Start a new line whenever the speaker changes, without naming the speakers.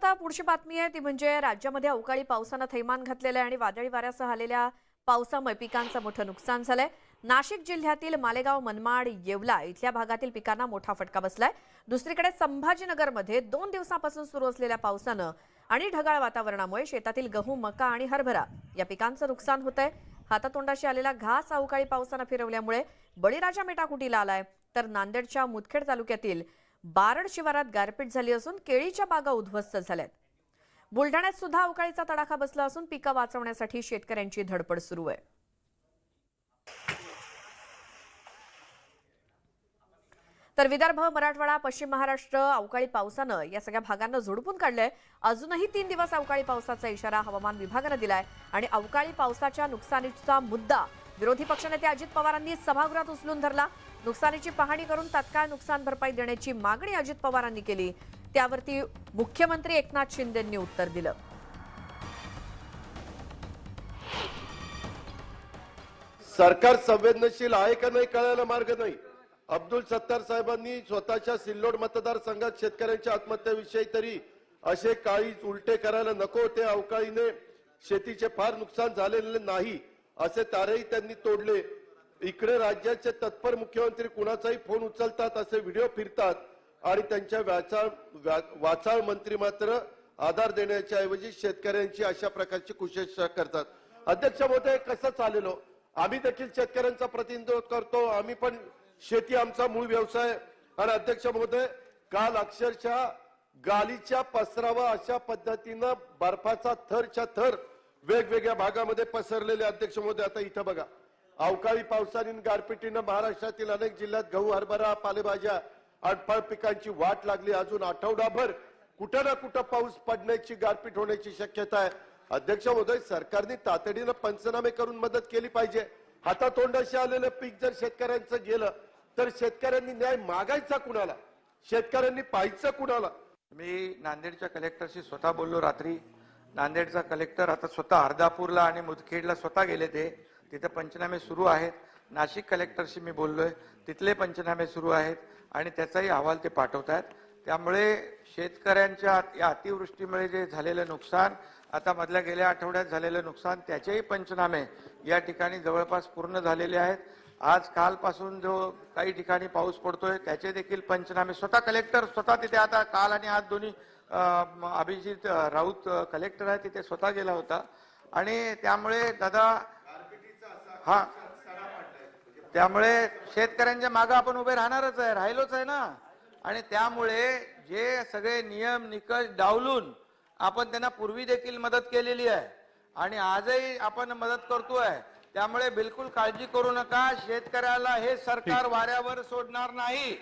आता पुढची बातमी आहे ती म्हणजे राज्यामध्ये अवकाळी पावसानं थैमान घातलेलं आहे आणि वादळी वाऱ्यासह आलेल्या पावसामुळे पिकांचं मोठं नुकसान झालंय। नाशिक जिल्ह्यातील मालेगाव, मनमाड, येवला इथल्या भागातील पिकांना मोठा फटका बसलाय। दुसरीकडे संभाजीनगरमध्ये 2 दिवसांपासून सुरू असलेल्या पावसानं आणि ढगाळ वातावरणामुळे शेतातील गहू, मका आणि हरभरा या पिकांचं नुकसान होतंय। हातातोंडाशी आलेला घास अवकाळी पावसानं फिरवल्यामुळे बळीराजा मेटाकुटीला आलाय, तर नांदेडच्या मुदखेड तालुक्यातील बारड शिवारात गारपीट झाली असून केळीच्या बागा उद्ध्वस्त झाल्यात। बुलढाण्यात सुद्धा अवकाळीचा तडाखा बसला असून पिकं वाचवण्यासाठी शेतकऱ्यांची धडपड सुरू आहे। तर विदर्भ, मराठवाडा, पश्चिम महाराष्ट्र अवकाळी पावसानं या सगळ्या भागांना झोडपून काढलंय। अजूनही 3 दिवस अवकाळी पावसाचा इशारा हवामान विभागानं दिलाय आणि अवकाळी पावसाच्या नुकसानीचा मुद्दा विरोधी पक्षनेते अजित पवारांनी सभागृहात उचलून धरला। नुकसानीची पाहणी करून तात्काळ नुकसान भरपाई देण्याची मागणी अजित पवारांनी केली, त्यावरती मुख्यमंत्री एकनाथ शिंदेंनी उत्तर दिलं।
सरकार संवेदनशील आहे का नाही कळायला मार्ग नाही। अब्दुल सत्तार साहेबांनी स्वतःच्या सिल्लोड मतदारसंघात शेतकऱ्यांच्या आत्महत्याविषयी तरी असे काही उलटे करायला नको। ते अवकाळीने शेतीचे फार नुकसान झालेले नाही असे तारेही त्यांनी तोडले। इकडे राज्याचे तत्पर मुख्यमंत्री कुणाचाही फोन उचलतात, असे व्हिडिओ फिरतात आणि त्यांच्या वाचाळ मंत्री मात्र आधार देण्याच्या ऐवजी शेतकऱ्यांची अशा प्रकारची कुशेषा करतात। अध्यक्ष महोदय, कसं चालेलो, आम्ही देखील शेतकऱ्यांचा प्रतिनिधित्व करतो, आम्ही पण शेती आमचा मूळ व्यवसाय। आणि अध्यक्ष महोदय, काल अक्षरशः गालीच्या पसरावा अशा पद्धतीनं बर्फाचा थरच्या थर वेगवेगळ्या भागामध्ये पसरलेले। अध्यक्ष महोदय, आता इथं बघा, अवकाळी पावसाने गारपिटीनं महाराष्ट्रातील अनेक जिल्ह्यात गहू, हरभरा, पालेभाज्या आणि फळ पिकांची वाट लागली। अजून आठवडाभर कुठं ना कुठं पाऊस पडण्याची, गारपीट होण्याची शक्यता आहे। अध्यक्ष महोदय, सरकारने तातडीनं पंचनामे करून मदत केली पाहिजे। हातातोंडाशी आलेलं पीक जर शेतकऱ्यांचं गेलं तर शेतकऱ्यांनी न्याय मागायचा कुणाला, शेतकऱ्यांनी पाहायचं कुणाला?
मी नांदेडच्या कलेक्टरशी स्वतः बोललो रात्री। नांदेडचा कलेक्टर आता स्वतः अर्धापूरला आणि मुदखेडला स्वतः गेले, ते तिथे पंचनामे सुरू आहेत। नाशिक कलेक्टरशी मी बोललोय, तिथले पंचनामे सुरू आहेत आणि त्याचाही अहवाल ते पाठवतात। त्यामुळे शेतकऱ्यांच्या या अतिवृष्टीमुळे जे झालेलं नुकसान, आता मधल्या गेल्या आठवड्यात झालेलं नुकसान, त्याचेही पंचनामे या ठिकाणी जवळपास पूर्ण झालेले आहेत। आज कालपासून जो काही ठिकाणी पाऊस पडतोय त्याचे देखील पंचनामे स्वतः कलेक्टर स्वतः तिथे, आता काल आणि आज दोन्ही अभिजित राऊत कलेक्टर आहे तिथे स्वतः गेला होता। आणि त्यामुळे दादा त्यामुळे शेतकऱ्यांच्या मागे आपण उभे राहणारच आहे, राहिलोच आहे ना। आणि त्यामुळे जे सगळे नियम निकष डावलून आपण त्यांना पूर्वी देखील मदत केलेली आहे आणि आजही आपण मदत करतोय। त्यामुळे बिलकुल काळजी करू नका, शेतकऱ्याला हे सरकार वाऱ्यावर सोडणार नाही।